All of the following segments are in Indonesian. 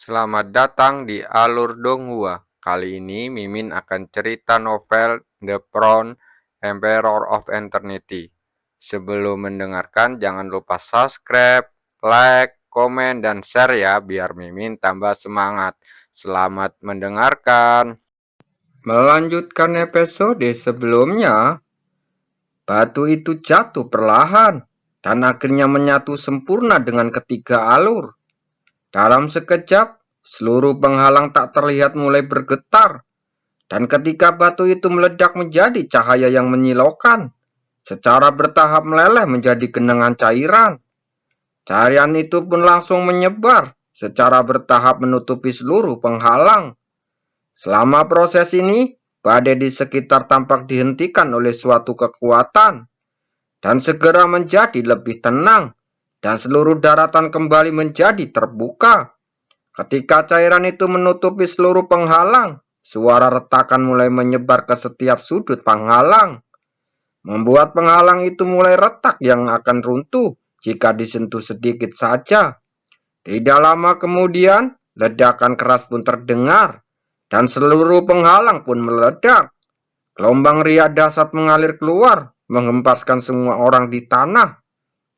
Selamat datang di Alur Donghua. Kali ini Mimin akan cerita novel The Crown Emperor of Eternity. Sebelum mendengarkan jangan lupa subscribe, like, komen, dan share ya biar Mimin tambah semangat. Selamat mendengarkan. Melanjutkan episode sebelumnya, batu itu jatuh perlahan dan akhirnya menyatu sempurna dengan ketiga alur. Dalam sekejap, seluruh penghalang tak terlihat mulai bergetar, dan ketika batu itu meledak menjadi cahaya yang menyilaukan, secara bertahap meleleh menjadi genangan cairan. Cairan itu pun langsung menyebar, secara bertahap menutupi seluruh penghalang. Selama proses ini, badai di sekitar tampak dihentikan oleh suatu kekuatan, dan segera menjadi lebih tenang, dan seluruh daratan kembali menjadi terbuka. Ketika cairan itu menutupi seluruh penghalang, suara retakan mulai menyebar ke setiap sudut penghalang, membuat penghalang itu mulai retak yang akan runtuh jika disentuh sedikit saja. Tidak lama kemudian, ledakan keras pun terdengar, dan seluruh penghalang pun meledak. Gelombang riak dahsyat mengalir keluar, menghempaskan semua orang di tanah.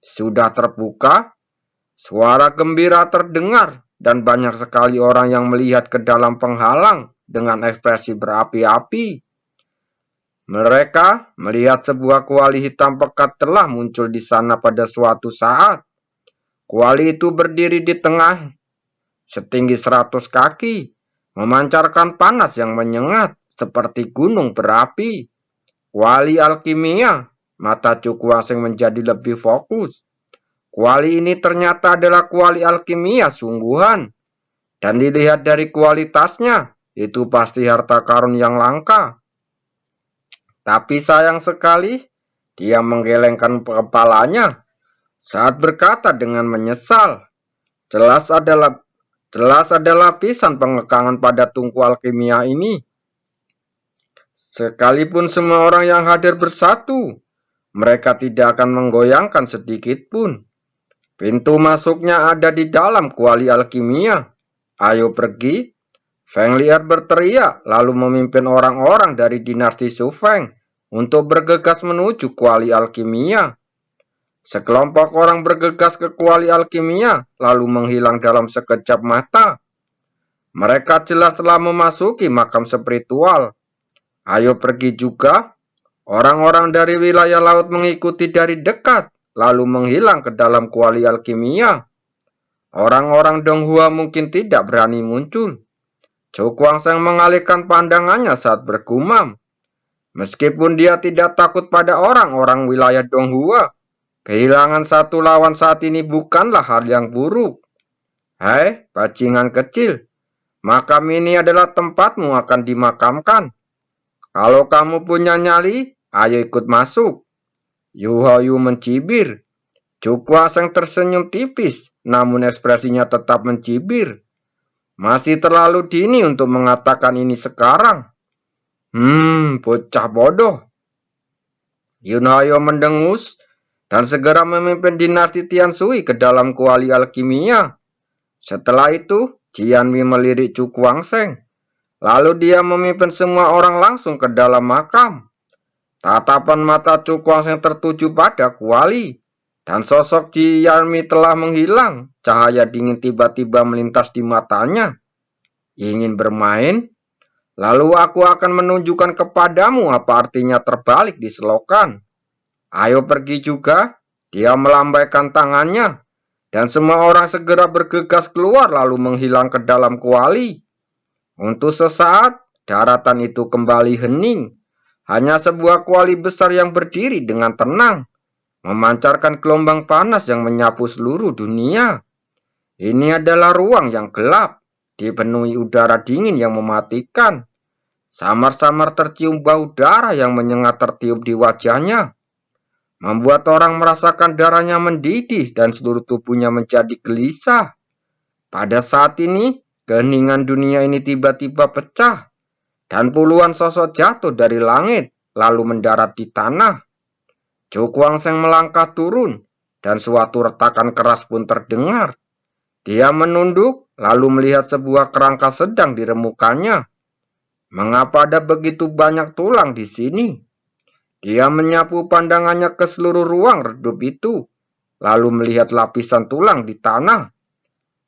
Sudah terbuka, suara gembira terdengar, dan banyak sekali orang yang melihat ke dalam penghalang dengan ekspresi berapi-api. Mereka melihat sebuah kuali hitam pekat telah muncul di sana pada suatu saat. Kuali itu berdiri di tengah, setinggi 100 kaki, memancarkan panas yang menyengat seperti gunung berapi. Kuali alkimia, mata Cukwangseng menjadi lebih fokus. Kuali ini ternyata adalah kuali alkimia sungguhan, dan dilihat dari kualitasnya, itu pasti harta karun yang langka. Tapi sayang sekali, dia menggelengkan kepalanya saat berkata dengan menyesal, jelas ada lapisan pengekangan pada tungku alkimia ini. Sekalipun semua orang yang hadir bersatu, mereka tidak akan menggoyangkan sedikit pun. Pintu masuknya ada di dalam kuali alkimia. Ayo pergi. Feng Lier berteriak lalu memimpin orang-orang dari dinasti Su Feng untuk bergegas menuju kuali alkimia. Sekelompok orang bergegas ke kuali alkimia lalu menghilang dalam sekejap mata. Mereka jelas telah memasuki makam spiritual. Ayo pergi juga. Orang-orang dari wilayah laut mengikuti dari dekat, lalu menghilang ke dalam kuali alkimia. Orang-orang Donghua mungkin tidak berani muncul. Cukwangseng mengalihkan pandangannya saat bergumam. Meskipun dia tidak takut pada orang-orang wilayah Donghua, kehilangan satu lawan saat ini bukanlah hal yang buruk. Hai, bajingan kecil, makam ini adalah tempatmu akan dimakamkan. Kalau kamu punya nyali, ayo ikut masuk. Yu Hao mencibir. Cukwangseng tersenyum tipis, namun ekspresinya tetap mencibir. Masih terlalu dini untuk mengatakan ini sekarang. Bocah bodoh. Yun Hao mendengus dan segera memimpin dinasti Tianshui ke dalam kuali alkimia. Setelah itu, Jianmi melirik Cukwangseng. Lalu dia memimpin semua orang langsung ke dalam makam. Tatapan mata Cukwangseng tertuju pada kuali, dan sosok Jianmi telah menghilang. Cahaya dingin tiba-tiba melintas di matanya. Ingin bermain? Lalu aku akan menunjukkan kepadamu apa artinya terbalik di selokan. Ayo pergi juga. Dia melambaikan tangannya, dan semua orang segera bergegas keluar lalu menghilang ke dalam kuali. Untuk sesaat, daratan itu kembali hening. Hanya sebuah kuali besar yang berdiri dengan tenang, memancarkan gelombang panas yang menyapu seluruh dunia. Ini adalah ruang yang gelap, dipenuhi udara dingin yang mematikan. Samar-samar tercium bau darah yang menyengat tertiup di wajahnya, membuat orang merasakan darahnya mendidih dan seluruh tubuhnya menjadi gelisah. Pada saat ini, keheningan dunia ini tiba-tiba pecah, dan puluhan sosok jatuh dari langit, lalu mendarat di tanah. Cukwangseng melangkah turun, dan suatu retakan keras pun terdengar. Dia menunduk, lalu melihat sebuah kerangka sedang diremukannya. Mengapa ada begitu banyak tulang di sini? Dia menyapu pandangannya ke seluruh ruang redup itu, lalu melihat lapisan tulang di tanah.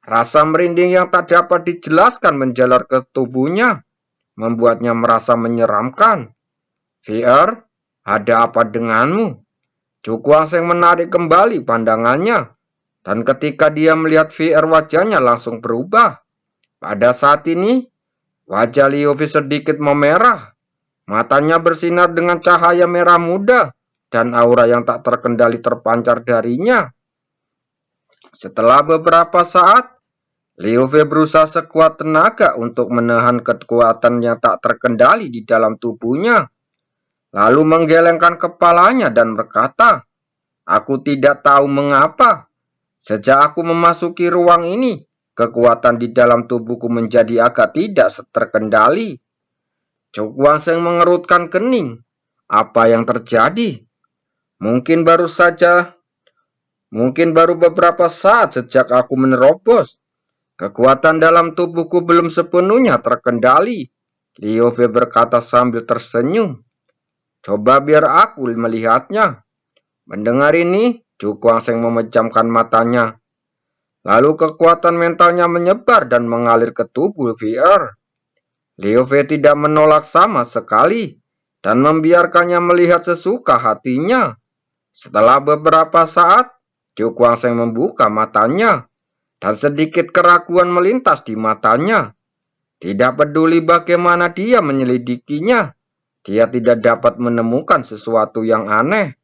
Rasa merinding yang tak dapat dijelaskan menjalar ke tubuhnya, membuatnya merasa menyeramkan. VR, ada apa denganmu? Cukuang Seng menarik kembali pandangannya, dan ketika dia melihat VR, wajahnya langsung berubah. Pada saat ini, wajah Liu Fei sedikit memerah. Matanya bersinar dengan cahaya merah muda, dan aura yang tak terkendali terpancar darinya. Setelah beberapa saat, Liu Fei berusaha sekuat tenaga untuk menahan kekuatan yang tak terkendali di dalam tubuhnya. Lalu menggelengkan kepalanya dan berkata, "Aku tidak tahu mengapa. Sejak aku memasuki ruang ini, kekuatan di dalam tubuhku menjadi agak tidak terkendali." Cukuang Seng mengerutkan kening. Apa yang terjadi? Mungkin baru beberapa saat sejak aku menerobos. Kekuatan dalam tubuhku belum sepenuhnya terkendali. Liu Fei berkata sambil tersenyum. Coba biar aku melihatnya. Mendengar ini, Cukuang Seng memejamkan matanya. Lalu kekuatan mentalnya menyebar dan mengalir ke tubuh VR. Liu Fei tidak menolak sama sekali dan membiarkannya melihat sesuka hatinya. Setelah beberapa saat, Cukuang Seng membuka matanya dan sedikit keraguan melintas di matanya. Tidak peduli bagaimana dia menyelidikinya, dia tidak dapat menemukan sesuatu yang aneh.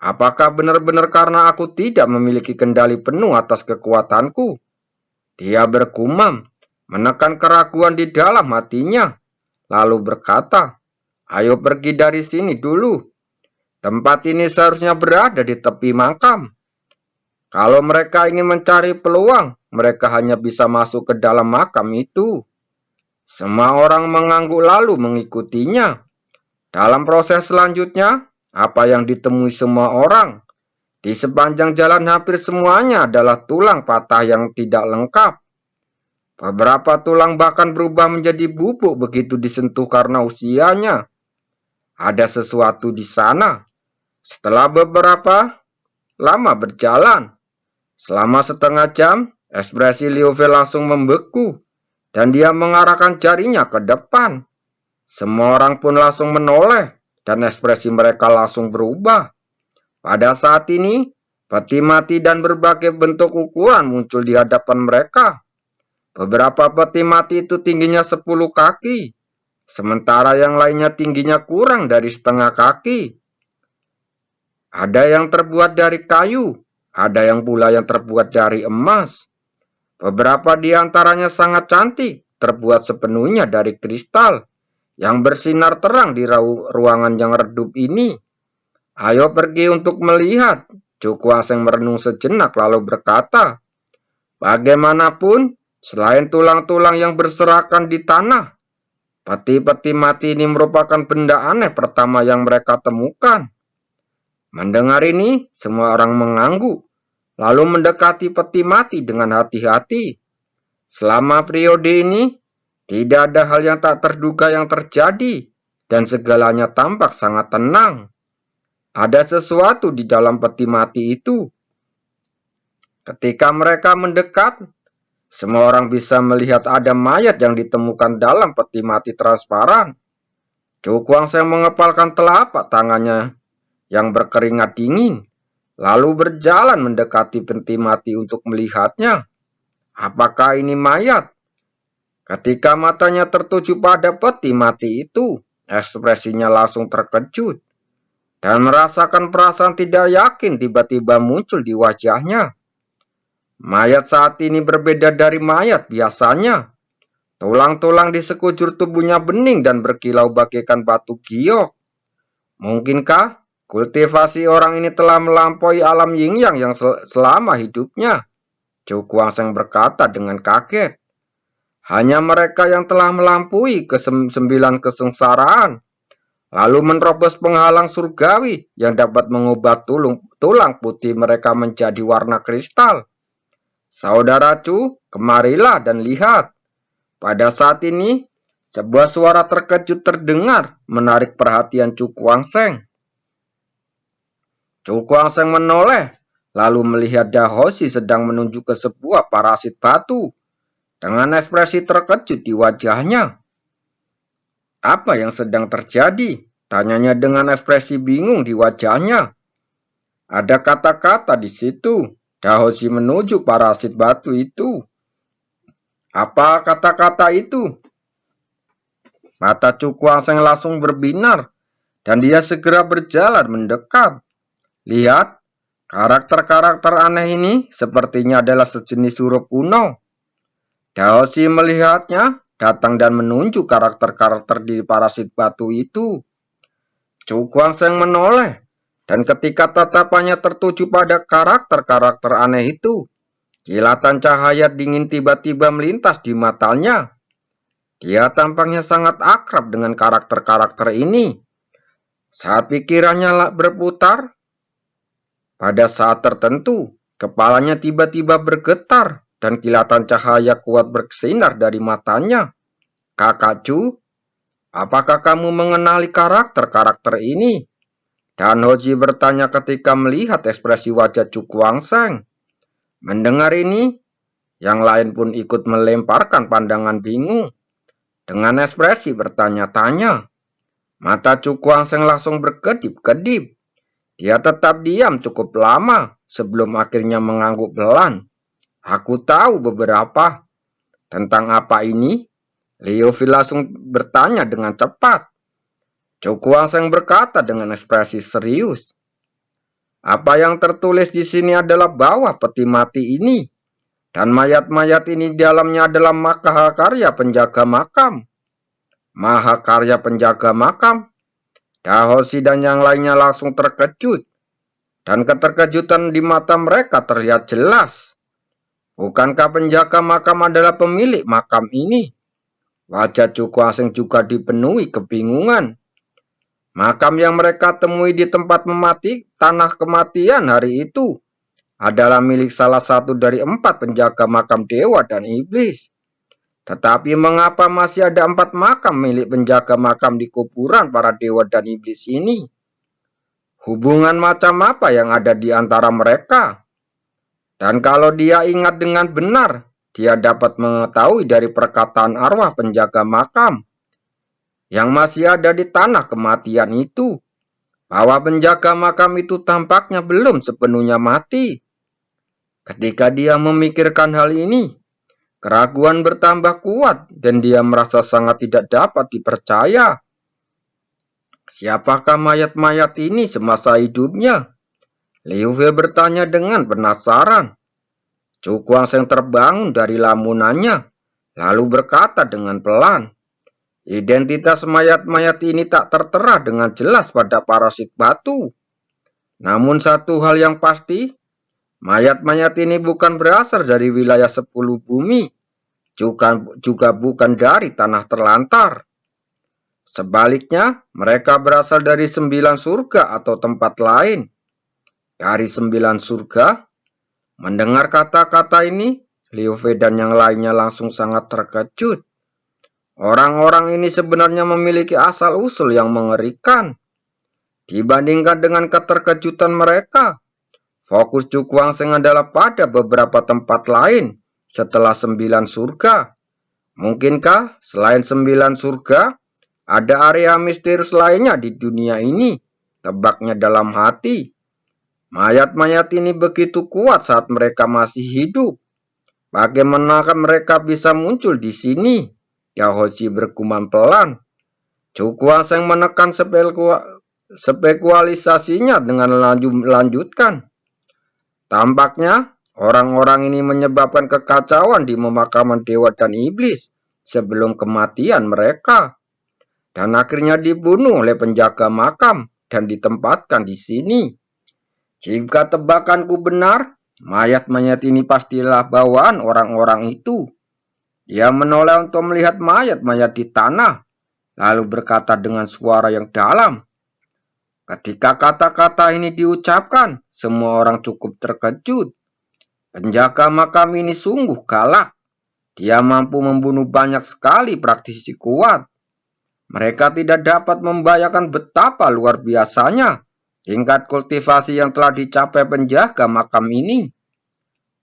Apakah benar-benar karena aku tidak memiliki kendali penuh atas kekuatanku? Dia bergumam, menekan keraguan di dalam hatinya, lalu berkata, "Ayo pergi dari sini dulu. Tempat ini seharusnya berada di tepi makam. Kalau mereka ingin mencari peluang, mereka hanya bisa masuk ke dalam makam itu." Semua orang mengangguk lalu mengikutinya. Dalam proses selanjutnya, apa yang ditemui semua orang? Di sepanjang jalan hampir semuanya adalah tulang patah yang tidak lengkap. Beberapa tulang bahkan berubah menjadi bubuk begitu disentuh karena usianya. Ada sesuatu di sana. Setelah beberapa lama berjalan, selama setengah jam, ekspresi Liu Fei langsung membeku, dan dia mengarahkan jarinya ke depan. Semua orang pun langsung menoleh, dan ekspresi mereka langsung berubah. Pada saat ini, peti mati dan berbagai bentuk ukuran muncul di hadapan mereka. Beberapa peti mati itu tingginya 10 kaki, sementara yang lainnya tingginya kurang dari setengah kaki. Ada yang terbuat dari kayu, ada yang pula yang terbuat dari emas. Beberapa di antaranya sangat cantik, terbuat sepenuhnya dari kristal yang bersinar terang di ruangan yang redup ini. Ayo pergi untuk melihat. Cukuang Seng merenung sejenak lalu berkata, bagaimanapun, selain tulang-tulang yang berserakan di tanah, peti-peti mati ini merupakan benda aneh pertama yang mereka temukan. Mendengar ini, semua orang mengangguk, lalu mendekati peti mati dengan hati-hati. Selama periode ini, tidak ada hal yang tak terduga yang terjadi, dan segalanya tampak sangat tenang. Ada sesuatu di dalam peti mati itu. Ketika mereka mendekat, semua orang bisa melihat ada mayat yang ditemukan dalam peti mati transparan. Cukuang Seng mengepalkan telapak tangannya yang berkeringat dingin, lalu berjalan mendekati peti mati untuk melihatnya. Apakah ini mayat? Ketika matanya tertuju pada peti mati itu, ekspresinya langsung terkejut dan merasakan perasaan tidak yakin tiba-tiba muncul di wajahnya. Mayat saat ini berbeda dari mayat biasanya. Tulang-tulang di sekujur tubuhnya bening dan berkilau bagaikan batu giok. Mungkinkah kultivasi orang ini telah melampaui alam yin-yang yang selama hidupnya? Cukuang Seng berkata dengan kaget. Hanya mereka yang telah melampaui ke-9 kesengsaraan, lalu menerobos penghalang surgawi yang dapat mengubah tulang putih mereka menjadi warna kristal. "Saudaraku, kemarilah dan lihat." Pada saat ini, sebuah suara terkejut terdengar menarik perhatian Cu Kuangseng. Cu Kuangseng menoleh, lalu melihat Dahoshi sedang menuju ke sebuah parasit batu dengan ekspresi terkejut di wajahnya. "Apa yang sedang terjadi?" tanyanya dengan ekspresi bingung di wajahnya. "Ada kata-kata di situ." Dahoshi menuju parasit batu itu. "Apa kata-kata itu?" Mata Cu Kuangseng langsung berbinar dan dia segera berjalan mendekat. "Lihat, karakter-karakter aneh ini sepertinya adalah sejenis huruf kuno." Dahoshi melihatnya datang dan menunjuk karakter-karakter di parasit batu itu. Cu Kuangseng menoleh, dan ketika tatapannya tertuju pada karakter-karakter aneh itu, kilatan cahaya dingin tiba-tiba melintas di matanya. Dia tampaknya sangat akrab dengan karakter-karakter ini. Saat pikirannya berputar, pada saat tertentu, kepalanya tiba-tiba bergetar dan kilatan cahaya kuat bersinar dari matanya. "Kakak Cu, apakah kamu mengenali karakter-karakter ini?" Danhoji bertanya ketika melihat ekspresi wajah Cu Kuangseng. Mendengar ini, yang lain pun ikut melemparkan pandangan bingung. Dengan ekspresi bertanya-tanya, mata Cu Kuangseng langsung berkedip-kedip. Dia tetap diam cukup lama sebelum akhirnya mengangguk pelan. "Aku tahu beberapa." "Tentang apa ini?" Liu Fei langsung bertanya dengan cepat. Cu Kuangseng berkata dengan ekspresi serius, "Apa yang tertulis di sini adalah bahwa peti mati ini dan mayat-mayat ini di dalamnya adalah mahakarya penjaga makam." "Mahakarya penjaga makam?" Dahoshi dan yang lainnya langsung terkejut, dan keterkejutan di mata mereka terlihat jelas. Bukankah penjaga makam adalah pemilik makam ini? Wajah Cu Kuangseng juga dipenuhi kebingungan. Makam yang mereka temui di tempat tanah kematian hari itu adalah milik salah satu dari 4 penjaga makam dewa dan iblis. Tetapi mengapa masih ada 4 makam milik penjaga makam di kuburan para dewa dan iblis ini? Hubungan macam apa yang ada di antara mereka? Dan kalau dia ingat dengan benar, dia dapat mengetahui dari perkataan arwah penjaga makam yang masih ada di tanah kematian itu, bahwa penjaga makam itu tampaknya belum sepenuhnya mati. Ketika dia memikirkan hal ini, keraguan bertambah kuat dan dia merasa sangat tidak dapat dipercaya. Siapakah mayat-mayat ini semasa hidupnya? Liu Fei bertanya dengan penasaran. Cu Kuangseng terbangun dari lamunannya, lalu berkata dengan pelan, "Identitas mayat-mayat ini tak tertera dengan jelas pada parasit batu. Namun satu hal yang pasti, mayat-mayat ini bukan berasal dari wilayah 10 bumi, juga bukan dari tanah terlantar. Sebaliknya, mereka berasal dari 9 surga atau tempat lain." "Dari 9 surga?" Mendengar kata-kata ini, Liu Fei dan yang lainnya langsung sangat terkejut. Orang-orang ini sebenarnya memiliki asal-usul yang mengerikan. Dibandingkan dengan keterkejutan mereka, fokus Cu Kuangseng adalah pada beberapa tempat lain setelah 9 surga. Mungkinkah selain 9 surga, ada area misterius lainnya di dunia ini? Tebaknya dalam hati. Mayat-mayat ini begitu kuat saat mereka masih hidup. Bagaimanakah mereka bisa muncul di sini? Dahoshi bergumam pelan. Cu Kuangseng menekan spekualisasinya dengan melanjutkan. "Tampaknya orang-orang ini menyebabkan kekacauan di pemakaman dewa dan iblis sebelum kematian mereka, dan akhirnya dibunuh oleh penjaga makam dan ditempatkan di sini. Jika tebakanku benar, mayat-mayat ini pastilah bawaan orang-orang itu." Dia menoleh untuk melihat mayat-mayat di tanah, lalu berkata dengan suara yang dalam. Ketika kata-kata ini diucapkan, semua orang cukup terkejut. Penjaga makam ini sungguh galak. Dia mampu membunuh banyak sekali praktisi kuat. Mereka tidak dapat membayangkan betapa luar biasanya tingkat kultivasi yang telah dicapai penjaga makam ini.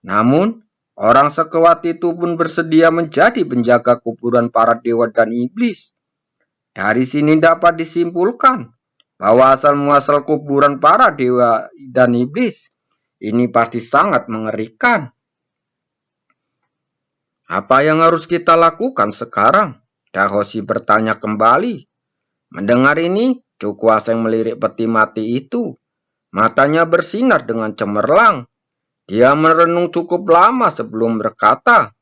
Namun, orang sekuat itu pun bersedia menjadi penjaga kuburan para dewa dan iblis. Dari sini dapat disimpulkan bahwa asal-muasal kuburan para dewa dan iblis ini pasti sangat mengerikan. Apa yang harus kita lakukan sekarang? Dahoshi bertanya kembali. Mendengar ini, Cukwaseng melirik peti mati itu. Matanya bersinar dengan cemerlang. Dia merenung cukup lama sebelum berkata,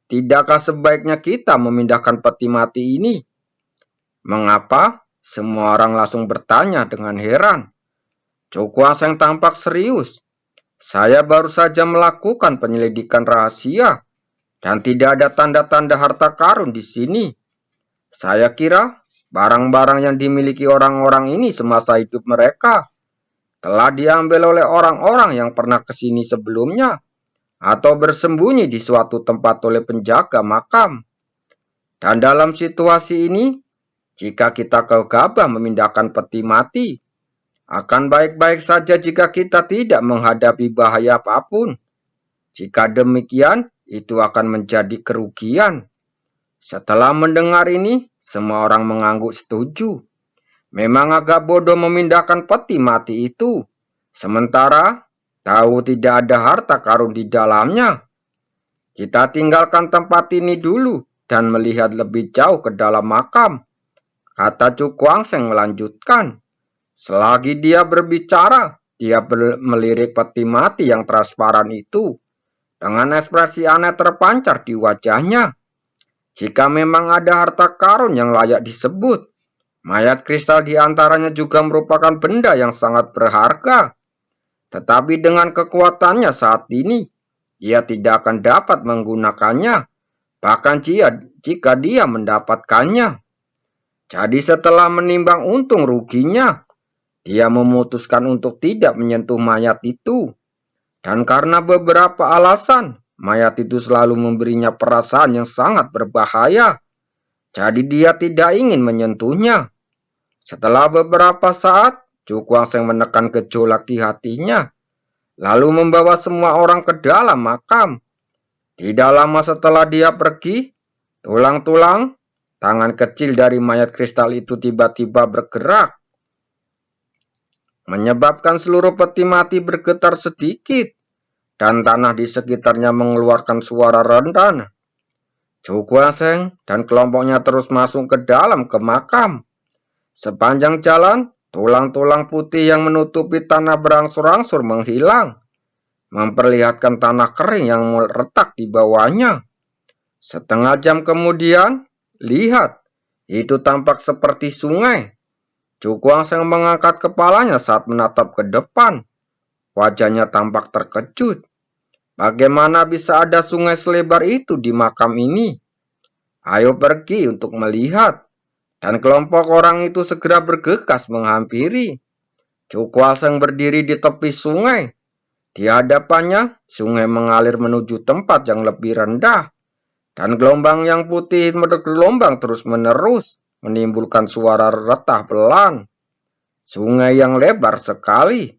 Tidakkah sebaiknya kita memindahkan peti mati ini? Mengapa? Semua orang langsung bertanya dengan heran. Cukwaseng tampak serius. Saya baru saja melakukan penyelidikan rahasia dan tidak ada tanda-tanda harta karun di sini. Saya kira barang-barang yang dimiliki orang-orang ini semasa hidup mereka telah diambil oleh orang-orang yang pernah ke sini sebelumnya atau bersembunyi di suatu tempat oleh penjaga makam. Dan dalam situasi ini, jika kita gegabah memindahkan peti mati, akan baik-baik saja jika kita tidak menghadapi bahaya apapun. Jika demikian, itu akan menjadi kerugian. Setelah mendengar ini, semua orang mengangguk setuju. Memang agak bodoh memindahkan peti mati itu. Sementara tahu tidak ada harta karun di dalamnya. Kita tinggalkan tempat ini dulu dan melihat lebih jauh ke dalam makam. Kata Cukwaseng melanjutkan. Selagi dia berbicara, dia melirik peti mati yang transparan itu. Dengan ekspresi aneh terpancar di wajahnya. Jika memang ada harta karun yang layak disebut, mayat kristal di antaranya juga merupakan benda yang sangat berharga. Tetapi dengan kekuatannya saat ini, dia tidak akan dapat menggunakannya, bahkan jika dia mendapatkannya. Jadi setelah menimbang untung ruginya, dia memutuskan untuk tidak menyentuh mayat itu. Dan karena beberapa alasan, mayat itu selalu memberinya perasaan yang sangat berbahaya. Jadi dia tidak ingin menyentuhnya. Setelah beberapa saat, Cukwaseng menekan gejolak di hatinya, lalu membawa semua orang ke dalam makam. Tidak lama setelah dia pergi, tulang-tulang, tangan kecil dari mayat kristal itu tiba-tiba bergerak, menyebabkan seluruh peti mati bergetar sedikit, dan tanah di sekitarnya mengeluarkan suara rentan. Cukwaseng dan kelompoknya terus masuk ke dalam ke makam. Sepanjang jalan, tulang-tulang putih yang menutupi tanah berangsur-angsur menghilang, memperlihatkan tanah kering yang retak di bawahnya. Setengah jam kemudian, lihat, itu tampak seperti sungai. Cukwaseng mengangkat kepalanya saat menatap ke depan. Wajahnya tampak terkejut. Bagaimana bisa ada sungai selebar itu di makam ini? Ayo pergi untuk melihat. Dan kelompok orang itu segera bergegas menghampiri. Cukwaseng berdiri di tepi sungai. Di hadapannya, sungai mengalir menuju tempat yang lebih rendah. Dan gelombang yang putih bergelombang terus-menerus, menimbulkan suara retah pelan. Sungai yang lebar sekali.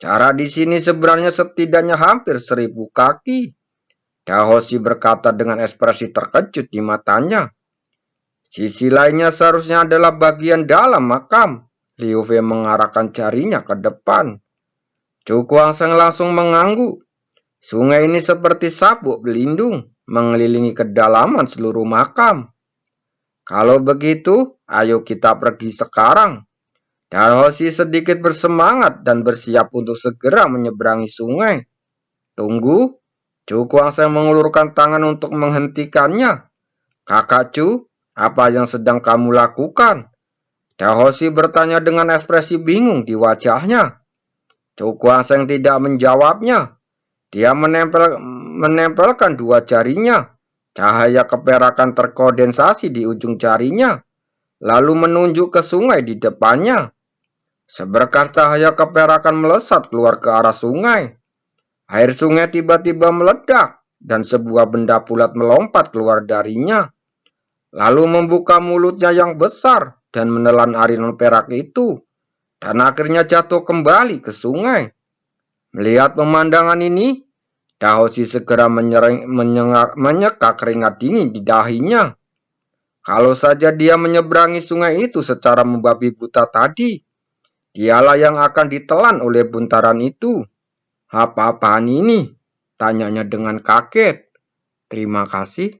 Cara di sini sebenarnya setidaknya hampir 1000 kaki. Dahoshi berkata dengan ekspresi terkejut di matanya. Sisi lainnya seharusnya adalah bagian dalam makam. Liu Fei mengarahkan jarinya ke depan. Cukwaseng langsung mengangguk. Sungai ini seperti sabuk pelindung, mengelilingi kedalaman seluruh makam. Kalau begitu, ayo kita pergi sekarang. Dahoshi sedikit bersemangat dan bersiap untuk segera menyeberangi sungai. Tunggu, Cukwaseng mengulurkan tangan untuk menghentikannya. Kakak Cu, apa yang sedang kamu lakukan? Dahoshi bertanya dengan ekspresi bingung di wajahnya. Cukwaseng tidak menjawabnya. Dia menempelkan dua jarinya. Cahaya keperakan terkondensasi di ujung jarinya, lalu menunjuk ke sungai di depannya. Seberkas cahaya keperakan melesat keluar ke arah sungai. Air sungai tiba-tiba meledak dan sebuah benda bulat melompat keluar darinya, lalu membuka mulutnya yang besar dan menelan arisan perak itu, dan akhirnya jatuh kembali ke sungai. Melihat pemandangan ini, Dahoshi segera menyeka keringat dingin di dahinya. Kalau saja dia menyeberangi sungai itu secara membabi buta tadi, dialah yang akan ditelan oleh buntaran itu. Apa-apaan ini? Tanyanya dengan kaget. Terima kasih.